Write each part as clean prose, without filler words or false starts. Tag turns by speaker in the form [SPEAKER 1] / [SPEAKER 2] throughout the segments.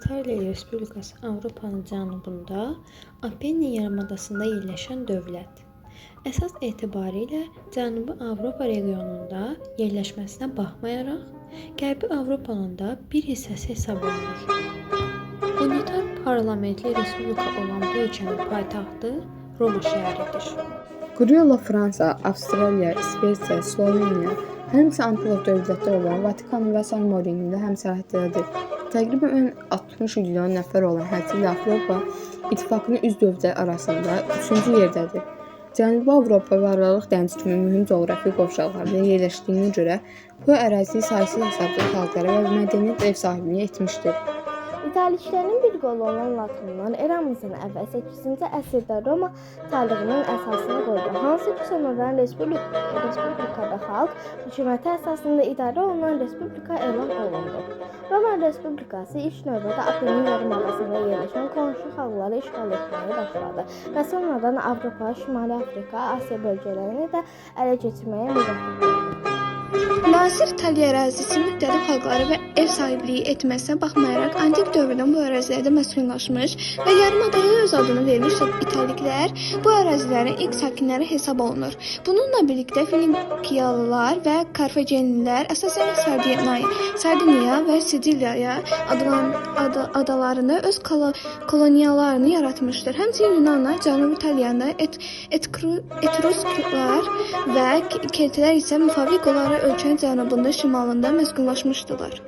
[SPEAKER 1] İtaliya Respublikası Avropanın cənubunda Apeniya yarımadasında yerləşən dövlət. Əsas etibarilə Cənubi Avropa regionunda yerləşməsinə baxmayaraq, Qərbi Avropanın da bir hissəsi hesab olunur. Unitar parlamentli respublika olan bu ölkənin paytaxtı Roma şəhəridir.
[SPEAKER 2] Quruyola Fransa, Avstraliya, İsveçrə, Sloveniya, həmçinin Antilov dövlətləri olan Vatikan və San Marino ilə həmsərhəddədir. Təqribən 60 milyon nəfər olan həcmli Avropa İttifaqının üzv dövlətləri arasında 3-cü yerdədir. Cənubi Avropa və Aralıq dənizi kimi mühüm coğrafi qovşaqlarda yerləşdiyinə görə bu ərazi saysız-hesabsız xalqlara və mədəniyyət ev sahibliyi etmişdir.
[SPEAKER 3] İtaliklərin bir qolu olan Latinlər eramızdan əvvəl 8-ci əsrdə Roma çarlığının əsasını qoydu. Hansı ki sonradan respublikada xalq hökuməti əsasında idarə olunan respublika elan olundu. Roma Respublikası ilk növbədə Apeniya yarımadasında yerləşən qonşu xalqları işğal etməyə başladı və sonradan Avropa, Şimali Afrika, Asiya bölgələrini də ələ keçirməyə müvəffəq oldu.
[SPEAKER 4] Müasir İtaliya ərazisi müxtəlif xalqları və ev sahibliyi etməsinə baxmayaraq, antik dövrdən bu ərazilərdə məskunlaşmış və yarımadaya öz adını vermiş İtaliklər bu ərazilərin ilk sakinləri hesab olunur. Bununla birlikdə Finikiyalılar və Karfagenlilər əsasən Sardiniya və Siciliya adalarını öz koloniyalarını yaratmışdır. Həmçinin Yunanlar Cənubi İtaliyada Etrusklar və Keltlər isə müvafiq olaraq ölkənin cənubunda, şimalında məskunlaşmışdılar.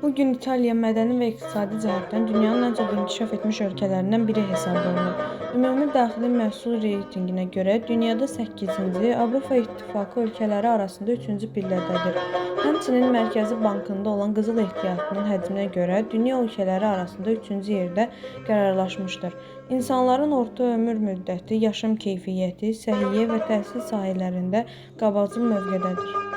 [SPEAKER 5] Bugün İtaliya mədəni və iqtisadi cəhətdən dünyanın ən çox inkişaf etmiş ölkələrindən biri hesab olunur. Ümumi daxili məhsul reytinginə görə dünyada 8-ci, Avropa İttifaqı ölkələri arasında 3-cü pillədədir. Həmçinin Mərkəzi Bankında olan qızıl ehtiyatının həcminə görə dünya ölkələri arasında 3-cü yerdə qərarlaşmışdır. İnsanların orta ömür müddəti, yaşam keyfiyyəti, səhiyyə və təhsil sahələrində qabaqcıl mövqedədir.